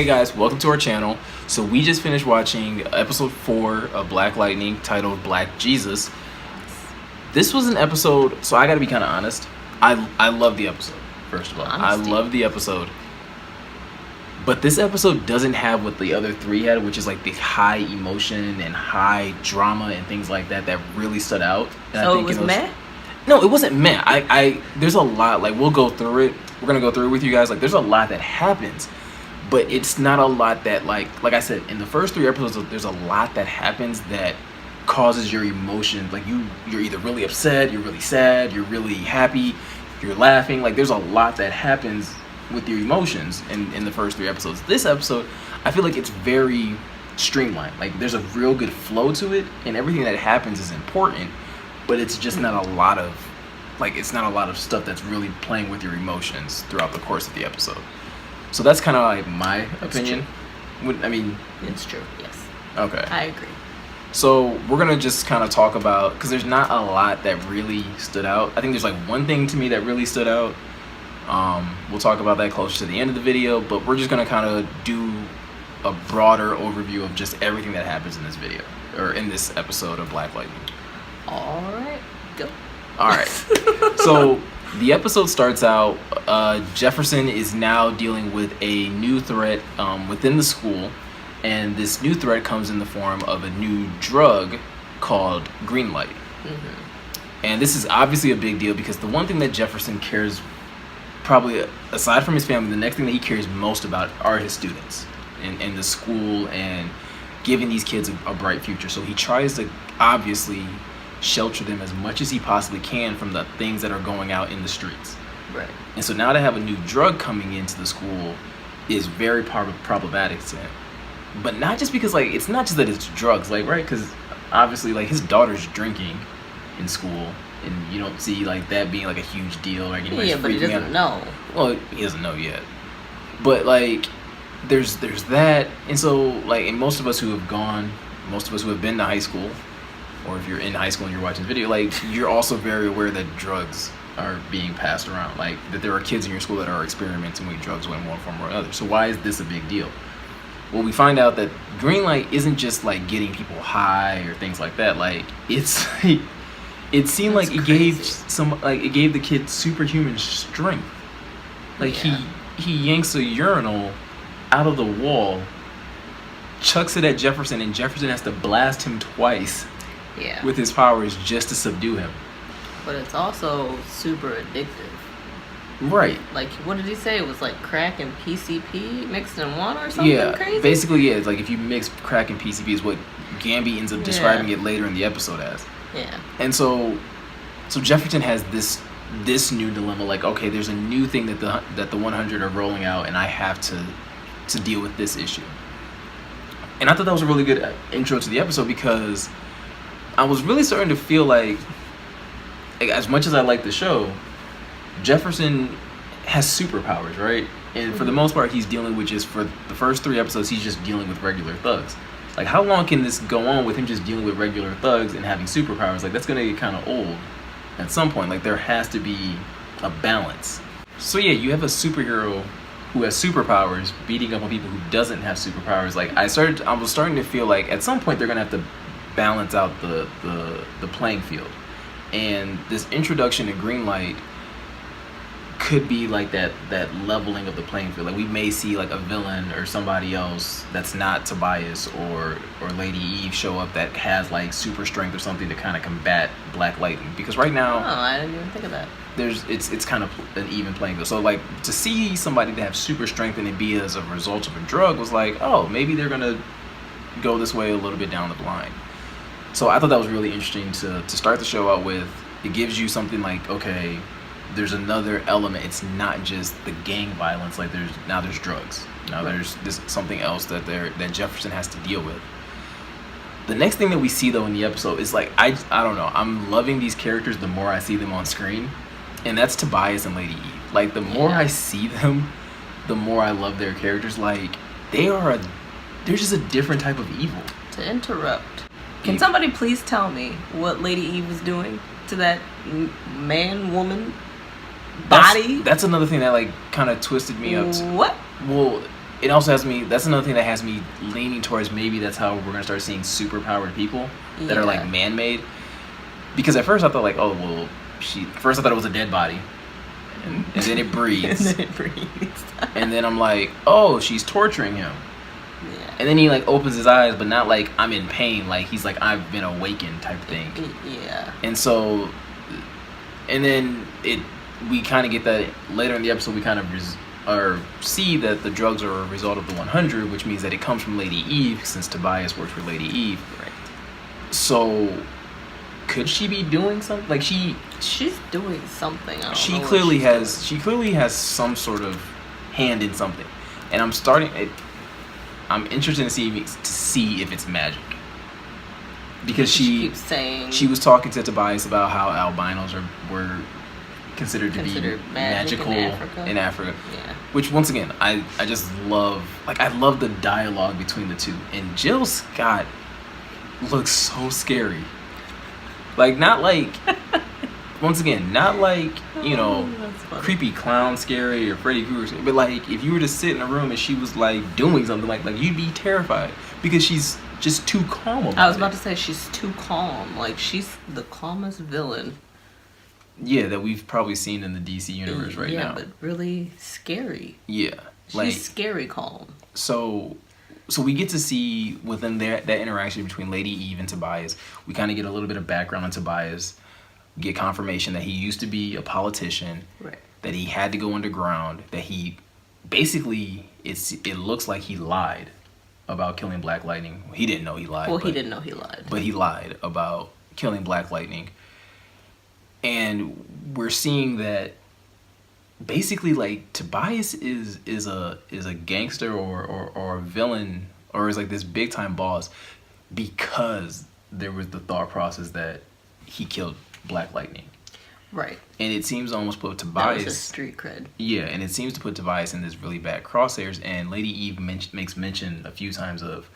Hey guys, welcome to our channel. So we just finished watching episode 4 of Black Lightning titled Black Jesus. This was an episode, so I gotta be kind of honest. I love the episode, first of all. Honesty. I love the episode. But this episode doesn't have what the other 3 had, which is like the high emotion and high drama and things like that that really stood out. And So it was meh? No, it wasn't meh. There's a lot, like we'll go through it. We're gonna go through it with you guys. Like there's a lot that happens. But it's not a lot that, like I said, in the first 3 episodes, there's a lot that happens that causes your emotions. Like you're either really upset, you're really sad, you're really happy, you're laughing. Like there's a lot that happens with your emotions in the first 3 episodes. This episode, I feel like it's very streamlined. Like there's a real good flow to it, and everything that happens is important. But it's just not a lot of, it's not a lot of stuff that's really playing with your emotions throughout the course of the episode. So that's kind of like my opinion. It's true, yes. Okay. I agree. So we're going to just kind of talk about, because there's not a lot that really stood out. I think there's like one thing to me that really stood out. We'll talk about that closer to the end of the video, but we're just going to kind of do a broader overview of just everything that happens in this video, or in this episode of Black Lightning. All right, go. All right. So the episode starts out, Jefferson is now dealing with a new threat within the school, and this new threat comes in the form of a new drug called green light. Mm-hmm. And this is obviously a big deal because the one thing that Jefferson cares, probably aside from his family, the next thing that he cares most about are his students and the school and giving these kids a bright future. So he tries to obviously shelter them as much as he possibly can from the things that are going out in the streets. Right. And so now to have a new drug coming into the school is very problematic to him. But not just because, it's not just that it's drugs, right? Because obviously, his daughter's drinking in school, and you don't see, that being, a huge deal, or anybody's but he freaking doesn't know. Well, he doesn't know yet. But, there's that, and so, and most of us who have been to high school, or if you're in high school and you're watching this video, you're also very aware that drugs are being passed around, that there are kids in your school that are experimenting with drugs in one form or another. So why is this a big deal? Well, we find out that green light isn't just getting people high or things like that. It's it seemed That's it crazy. gave the kid superhuman strength. Yeah. he yanks a urinal out of the wall, chucks it at Jefferson, and Jefferson has to blast him twice. Yeah. With his powers just to subdue him. But it's also super addictive. Right. What did he say? It was crack and PCP mixed in one or something crazy? Basically, yeah. It's if you mix crack and PCP is what Gamby ends up describing it later in the episode as. Yeah. And so Jefferson has this new dilemma. Okay, there's a new thing that the 100 are rolling out, and I have to deal with this issue. And I thought that was a really good intro to the episode because I was really starting to feel as much as I like the show, Jefferson has superpowers, right? And for the most part, he's dealing with for the first 3 episodes, he's just dealing with regular thugs. How long can this go on with him just dealing with regular thugs and having superpowers? That's going to get kind of old at some point. There has to be a balance. So yeah, you have a superhero who has superpowers beating up on people who doesn't have superpowers. I was starting to feel at some point they're going to have to balance out the playing field. And this introduction to green light could be that leveling of the playing field. We may see a villain or somebody else that's not Tobias or Lady Eve show up that has super strength or something to kind of combat Black Lightning. Because right now, I didn't even think of that. It's kind of an even playing field. So to see somebody to have super strength and it be as a result of a drug was maybe they're gonna go this way a little bit down the line. So I thought that was really interesting to start the show out with. It gives you something okay, there's another element. It's not just the gang violence. There's drugs. Now there's something else that Jefferson has to deal with. The next thing that we see though in the episode is I don't know. I'm loving these characters the more I see them on screen, and that's Tobias and Lady Eve. The more I see them, the more I love their characters. They're just a different type of evil. To interrupt, can somebody please tell me what Lady Eve was doing to that woman body? That's another thing that kind of twisted me up. What? Well, it also has me. That's another thing that has me leaning towards maybe that's how we're gonna start seeing super powered people that are like man made. Because at first I thought like, oh well, first I thought it was a dead body, and then it breathes, and then it breathes, and then I'm like, oh, she's torturing him. Yeah. And then he like opens his eyes, but not like I'm in pain. Like he's like I've been awakened type thing. Yeah. And so, and then we kind of get that later in the episode. We kind of see that the drugs are a result of the 100, which means that it comes from Lady Eve, since Tobias works for Lady Eve. Right. So, could she be doing something? Like she's doing something. I don't she know clearly what has. doing. She clearly has some sort of hand in something, and I'm interested to see if it's magic. Because she keeps saying she was talking to Tobias about how albinos were considered to be magical in Africa. Yeah. Which once again, I just love, like, I love the dialogue between the two. And Jill Scott looks so scary. Like, not like once again, not like, you know, creepy clown scary or Freddy Krueger, but like if you were to sit in a room and she was like doing something like you'd be terrified because she's just too calm about it. I was about to say she's too calm. Like she's the calmest villain. Yeah, that we've probably seen in the DC universe right now. Yeah, but really scary. Yeah. She's scary calm. So we get to see within that interaction between Lady Eve and Tobias, we kind of get a little bit of background on Tobias. Get confirmation that he used to be a politician, right? That he had to go underground, that he basically it looks like he lied about killing Black Lightning. He didn't know he lied. Well, he didn't know he lied. But he lied about killing Black Lightning. And we're seeing that basically like Tobias is a gangster or a villain or is like this big time boss because there was the thought process that he killed Black Lightning. Right. And it seems to almost put Tobias... That was a street cred. Yeah, and it seems to put Tobias in this really bad crosshairs. And Lady Eve makes mention a few times of,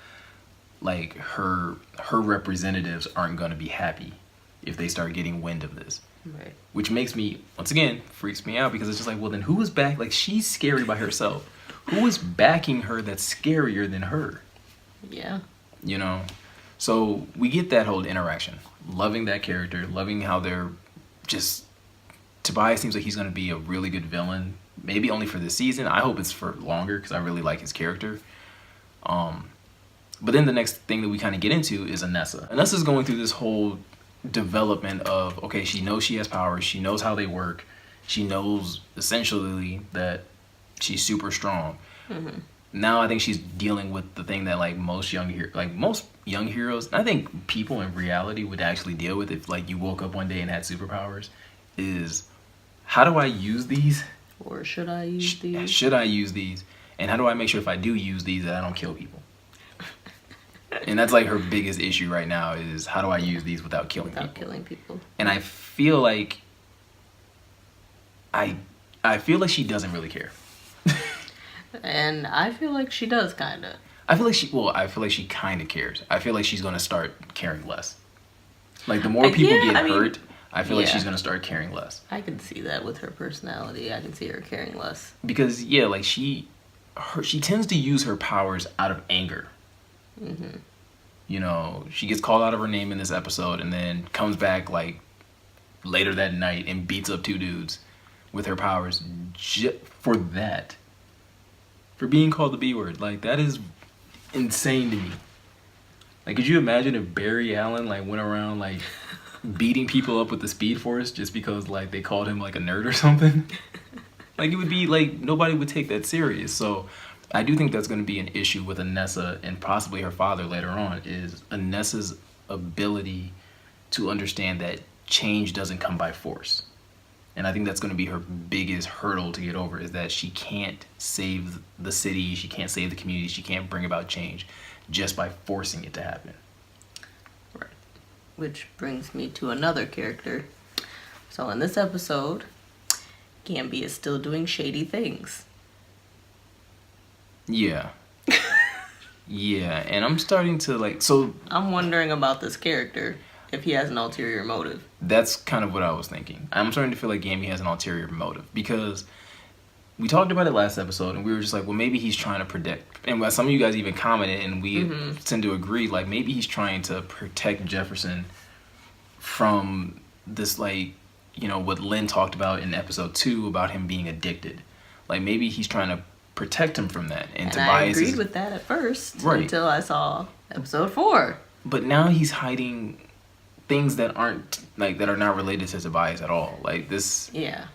like, her representatives aren't going to be happy if they start getting wind of this. Right. Which makes me, once again, freaks me out because it's just like, well, then who is back? Like, she's scary by herself. Who is backing her that's scarier than her? Yeah. You know? So we get that whole interaction. Loving that character, loving how they're just... Tobias seems like he's going to be a really good villain. Maybe only for this season. I hope it's for longer because I really like his character. But then the next thing that we kind of get into is Anessa. Anessa's going through this whole development of, okay, she knows she has powers. She knows how they work. She knows essentially that she's super strong. Mm-hmm. Now I think she's dealing with the thing that like most young heroes, I think people in reality would actually deal with if like you woke up one day and had superpowers, is how do I use these? Or should I use these? Should I use these? And how do I make sure if I do use these that I don't kill people? And that's like her biggest issue right now is how do I use these without killing people? And I feel like she doesn't really care. And I feel like she does kind of. I feel like she kind of cares. I feel like she's going to start caring less. Like the more people get hurt, I feel like she's going to start caring less. I can see that with her personality. I can see her caring less. Because yeah, like she tends to use her powers out of anger. Mm-hmm. You know, she gets called out of her name in this episode and then comes back like later that night and beats up two dudes with her powers for that. For being called the B word. Like, that is insane to me. Like, could you imagine if Barry Allen, like, went around, like, beating people up with the Speed Force just because, like, they called him, like, a nerd or something? Like, it would be, like, nobody would take that serious. So, I do think that's going to be an issue with Anessa and possibly her father later on, is Anessa's ability to understand that change doesn't come by force. And I think that's going to be her biggest hurdle to get over, is that she can't save the city, she can't save the community, she can't bring about change just by forcing it to happen. Right. Which brings me to another character. So in this episode, Gambi is still doing shady things. Yeah. Yeah, and I'm starting to like, so... I'm wondering about this character. If he has an ulterior motive. That's kind of what I was thinking. I'm starting to feel like Gambi has an ulterior motive because we talked about it last episode, and we were just like, well, maybe he's trying to protect. And some of you guys even commented, and we tend to agree, like maybe he's trying to protect Jefferson from this, like, you know, what Lynn talked about in episode 2 about him being addicted. Like maybe he's trying to protect him from that. And Tobias I agreed with that at first, right, until I saw episode 4. But now he's hiding things that aren't like that are not related to Tobias at all. Like this. Yeah.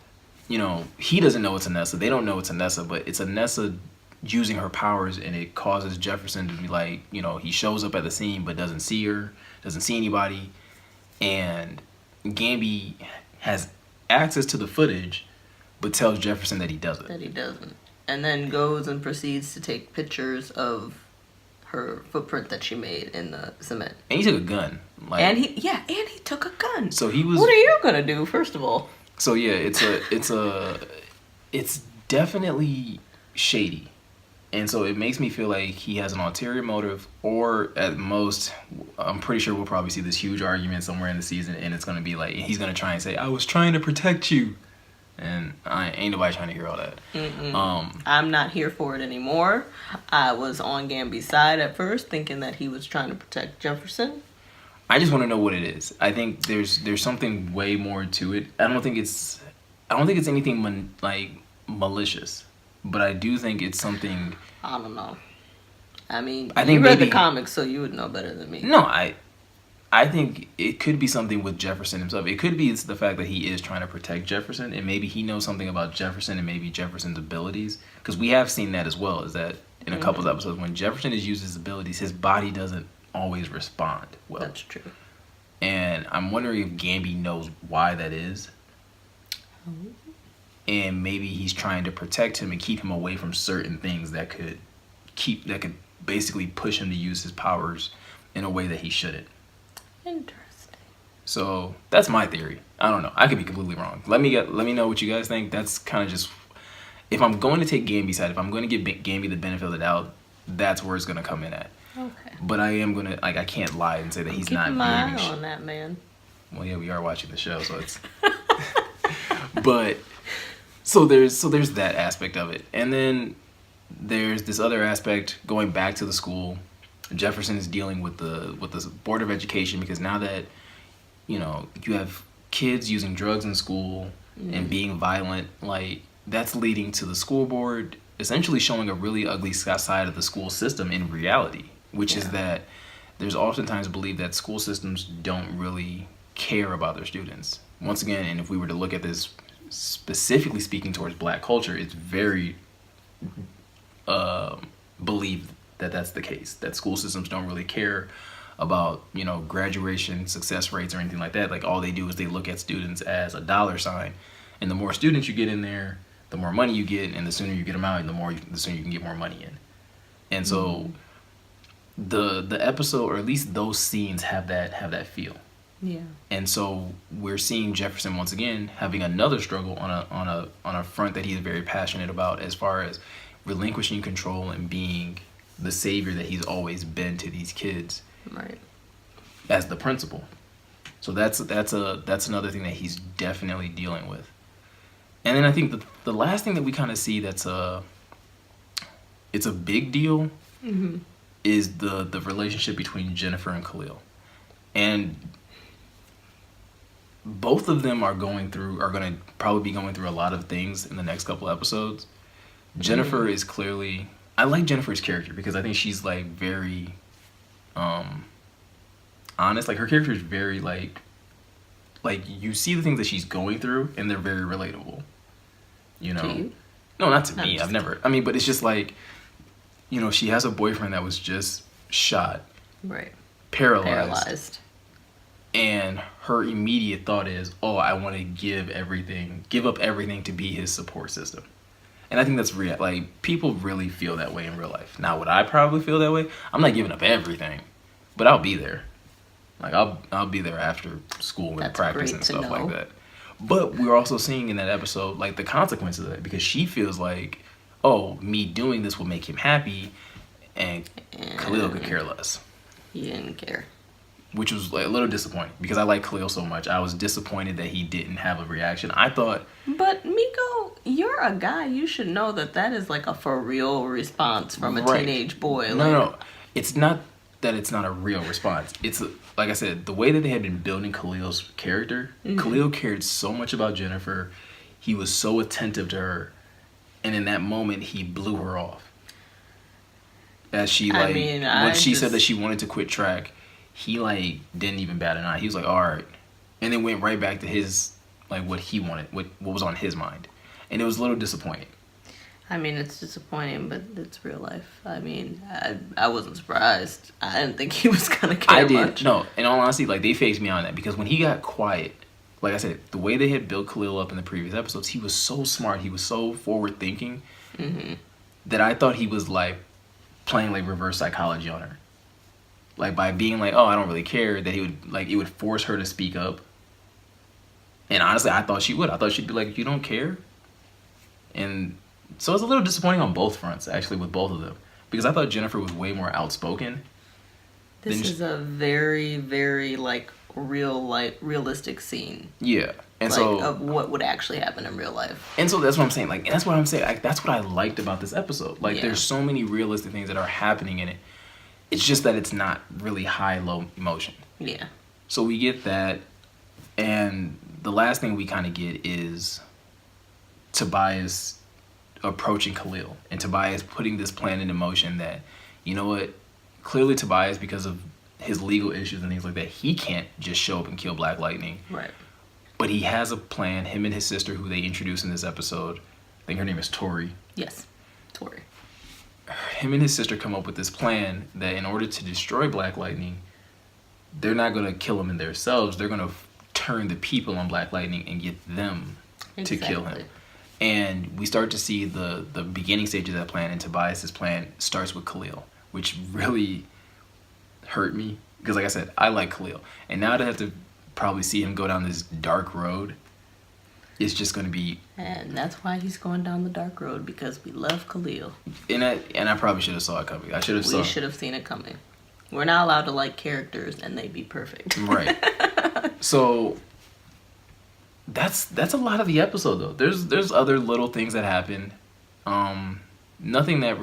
You know, he doesn't know it's Anessa. They don't know it's Anessa, but it's Anessa using her powers, and it causes Jefferson to be like, you know, he shows up at the scene but doesn't see her, doesn't see anybody, and Gamby has access to the footage, but tells Jefferson that he doesn't. And then goes and proceeds to take pictures of her footprint that she made in the cement. And he took a gun. Like, and he took a gun. So he was. What are you gonna do, first of all? So yeah, it's definitely shady, and so it makes me feel like he has an ulterior motive, or at most, I'm pretty sure we'll probably see this huge argument somewhere in the season, and it's gonna be like he's gonna try and say, "I was trying to protect you," and I ain't nobody trying to hear all that. I'm not here for it anymore. I was on Gamby's side at first, thinking that he was trying to protect Jefferson. I just want to know what it is. I think there's something way more to it. I don't think it's anything malicious, but I do think it's something. I don't know. I mean, I think you read maybe, the comics, so you would know better than me. No, I think it could be something with Jefferson himself. It could be it's the fact that he is trying to protect Jefferson, and maybe he knows something about Jefferson and maybe Jefferson's abilities, because we have seen that as well. Is that in a couple of episodes when Jefferson has used his abilities, his body doesn't always respond well. That's true. And I'm wondering if Gamby knows why that is. And maybe he's trying to protect him and keep him away from certain things that could basically push him to use his powers in a way that he shouldn't. Interesting. So that's my theory. I don't know. I could be completely wrong. Let me know what you guys think. That's kind of just, if I'm going to take Gamby's side, if I'm going to give Gamby the benefit of the doubt, that's where it's going to come in at. Okay. But I am gonna, like, I can't lie and say that he's not. Keeping my eye on that man. Well, yeah, we are watching the show, so it's. But so there's that aspect of it, and then there's this other aspect going back to the school. Jefferson is dealing with the Board of Education, because now that, you know, you have kids using drugs in school and being violent, like, that's leading to the school board essentially showing a really ugly side of the school system in reality, which is that there's oftentimes believed that school systems don't really care about their students. Once again, and if we were to look at this specifically speaking towards Black culture, it's very believed that that's the case, that school systems don't really care about, you know, graduation success rates or anything like that. Like, all they do is they look at students as a dollar sign, and the more students you get in there, the more money you get, and the sooner you get them out, and the sooner you can get more money in. And so the episode, or at least those scenes, have that feel. Yeah. And so we're seeing Jefferson once again having another struggle on a front that he's very passionate about, as far as relinquishing control and being the savior that he's always been to these kids. Right. As the principal. So that's another thing that he's definitely dealing with. And then I think the last thing that we kind of see it's a big deal, is the relationship between Jennifer and Khalil. And both of them are going to probably be going through a lot of things in the next couple episodes. Jennifer is clearly, I like Jennifer's character because I think she's like very honest. Like, her character is very like you see the things that she's going through, and they're very relatable. You know? To you? No, not to me. I've never. I mean, but it's just like, you know, she has a boyfriend that was just shot. Right. Paralyzed. And her immediate thought is, oh, I want to give up everything to be his support system. And I think that's real. Like, people really feel that way in real life. Now, would I probably feel that way? I'm not giving up everything, but I'll be there. Like, I'll be there after school and practice and stuff like that. But we're also seeing in that episode, like, the consequences of that, because she feels like, oh, me doing this will make him happy, and Khalil could care less. He didn't care. which was like a little disappointing because I like Khalil so much. I was disappointed that he didn't have a reaction. I thought, But Miko, you're a guy. You should know that is like a for real response from a right. teenage boy. No, it's not that it's not a real response. It's like I said, the way that they had been building Khalil's character. Khalil cared so much about Jennifer. He was so attentive to her, and in that moment, he blew her off. As she when she said that she wanted to quit track, he like didn't even bat an eye. He was like, all right, and then went right back to his like what he wanted, what was on his mind, and it was a little disappointing. I mean, it's disappointing, but it's real life. I mean, I wasn't surprised. I didn't think he was gonna care much. No, in all honesty, like they phased me on that because when he got quiet, like I said, the way they had built Khalil up in the previous episodes, he was so smart, he was so forward thinking that I thought he was like playing like reverse psychology on her. Like by being like, oh, I don't really care, that he would like it would force her to speak up. And honestly, I thought she would. I thought she'd be like, you don't care? And so it's a little disappointing on both fronts, actually, with both of them. Because I thought Jennifer was way more outspoken. This is a very, very like realistic scene. Yeah. And like, so of what would actually happen in real life. And so that's what I'm saying. Like, that's what I'm saying. Like, that's what I liked about this episode. Like, there's so many realistic things that are happening in it. It's just that it's not really high-low emotion. Yeah. So we get that, and the last thing we kind of get is Tobias approaching Khalil, and Tobias putting this plan into motion that, you know what, clearly Tobias, because of his legal issues and things like that, he can't just show up and kill Black Lightning. Right. But he has a plan, him and his sister, who they introduce in this episode. I think her name is Tori. Yes, Tori. Him and his sister come up with this plan that in order to destroy Black Lightning, they're not going to kill him in themselves. They're going to turn the people on Black Lightning and get them to kill him. And we start to see the beginning stages of that plan, and Tobias' plan starts with Khalil, which really hurt me. Because like I said, I like Khalil. And now to have to probably see him go down this dark road, it's just going to be... And that's why he's going down the dark road, because we love Khalil. And I probably should have saw it coming. We should have seen it coming. We're not allowed to like characters and they be perfect. Right. So that's a lot of the episode though. There's other little things that happen. Nothing else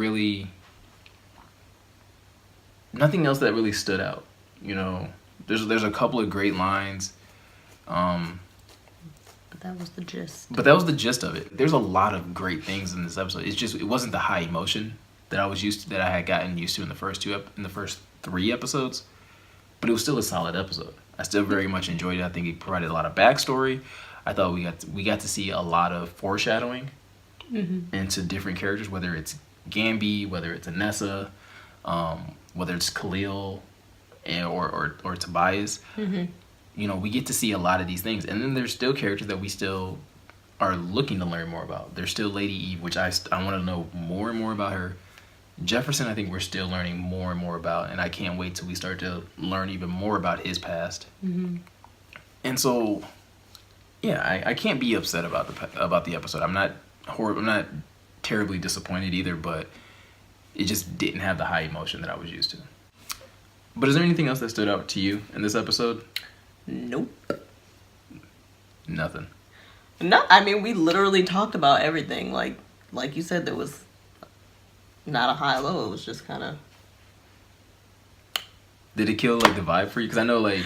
that really stood out. You know, there's a couple of great lines. But that was the gist. But that was the gist of it. There's a lot of great things in this episode. It's just it wasn't the high emotion that I had gotten used to in the first three episodes, but it was still a solid episode. I still very much enjoyed it. I think it provided a lot of backstory. I thought we got to see a lot of foreshadowing into different characters, whether it's Gambi, whether it's Anessa, whether it's Khalil, or Tobias. You know, we get to see a lot of these things, and then there's still characters that we still are looking to learn more about. There's still Lady Eve, which I want to know more and more about her. Jefferson, I think we're still learning more and more about, and I can't wait till we start to learn even more about his past. And so, yeah, I can't be upset about the episode. I'm not terribly disappointed either, but it just didn't have the high emotion that I was used to. But is there anything else that stood out to you in this episode? Nope. Nothing. No, I mean, we literally talked about everything. Like you said, there was not a high low. It was just kind of... Did it kill like the vibe for you? Because I know like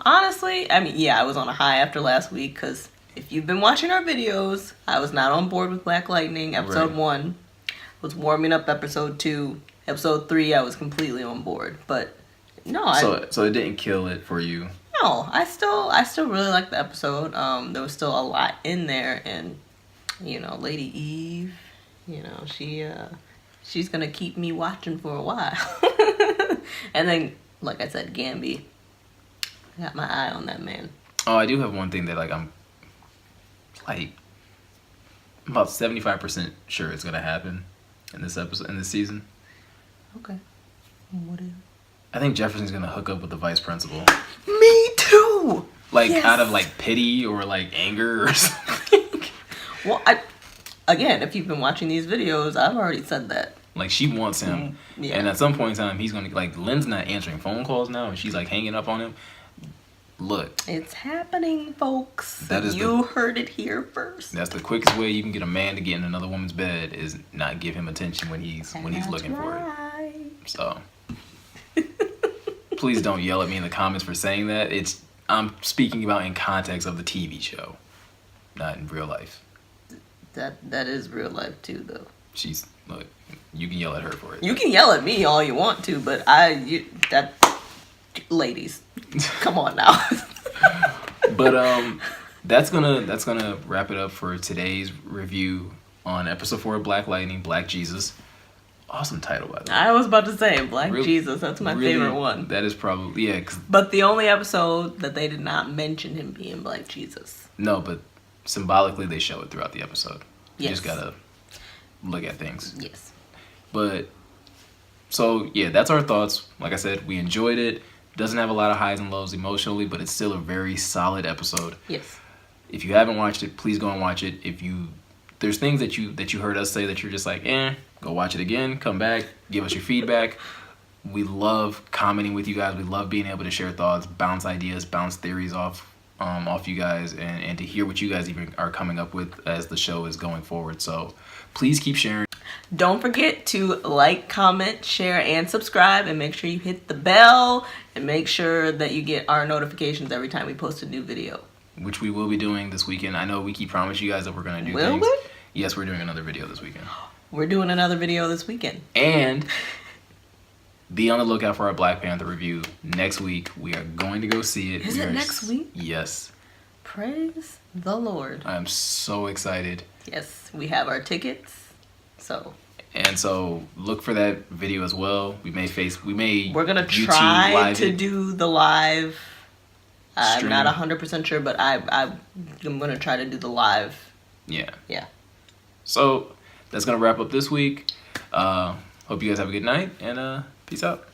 honestly, I mean, yeah, I was on a high after last week, because if you've been watching our videos, I was not on board with Black Lightning. Episode 1 was warming up. Episode 2, episode 3, I was completely on board. But no, so it didn't kill it for you. No, I still really liked the episode. There was still a lot in there, and you know, Lady Eve, you know, she's gonna keep me watching for a while. And then, like I said, Gambi, I got my eye on that man. Oh, I do have one thing that I'm about 75% sure it's gonna happen in this episode, in this season. Okay. What is? I think Jefferson's gonna hook up with the vice principal. Me too. Out of like pity or like anger or something. Well, again, if you've been watching these videos, I've already said that. Like, she wants him. Yeah. And at some point in time, he's going to, like, Lynn's not answering phone calls now, and she's, like, hanging up on him. Look. It's happening, folks. That is you heard it here first. That's the quickest way you can get a man to get in another woman's bed is not give him attention when he's looking for it. So, please don't yell at me in the comments for saying that. I'm speaking about in context of the TV show, not in real life. That is real life too, though. Look, you can yell at her for it. You can yell at me all you want to, but ladies, come on now. But that's gonna wrap it up for today's review on episode 4 of Black Lightning, Black Jesus. Awesome title, by the way. I was about to say Black Jesus. That's my favorite one. That is probably But the only episode that they did not mention him being Black Jesus. No, but symbolically they show it throughout the episode. You Yes. just gotta look at things. Yes. But so yeah, that's our thoughts. Like I said, we enjoyed it. Doesn't have a lot of highs and lows emotionally, but it's still a very solid episode. Yes. If you haven't watched it, please go and watch it. There's things that you heard us say that you're just like, go watch it again, come back, give us your feedback. We love commenting with you guys. We love being able to share thoughts, bounce ideas, bounce theories off you guys, and to hear what you guys even are coming up with as the show is going forward. So please keep sharing. Don't forget to like, comment, share, and subscribe, and make sure you hit the bell, and make sure that you get our notifications every time we post a new video. Which we will be doing this weekend. I know we keep promising you guys that we're going to do things. Will we? Yes, we're doing another video this weekend. We're doing another video this weekend. And be on the lookout for our Black Panther review next week. We are going to go see it. Is it next week? Yes. Praise the Lord. I'm so excited. Yes, we have our tickets. So look for that video as well. We're gonna try to do the live. Stream. I'm not 100% sure, but I'm gonna try to do the live. Yeah. Yeah. So that's gonna wrap up this week. Hope you guys have a good night, and peace out.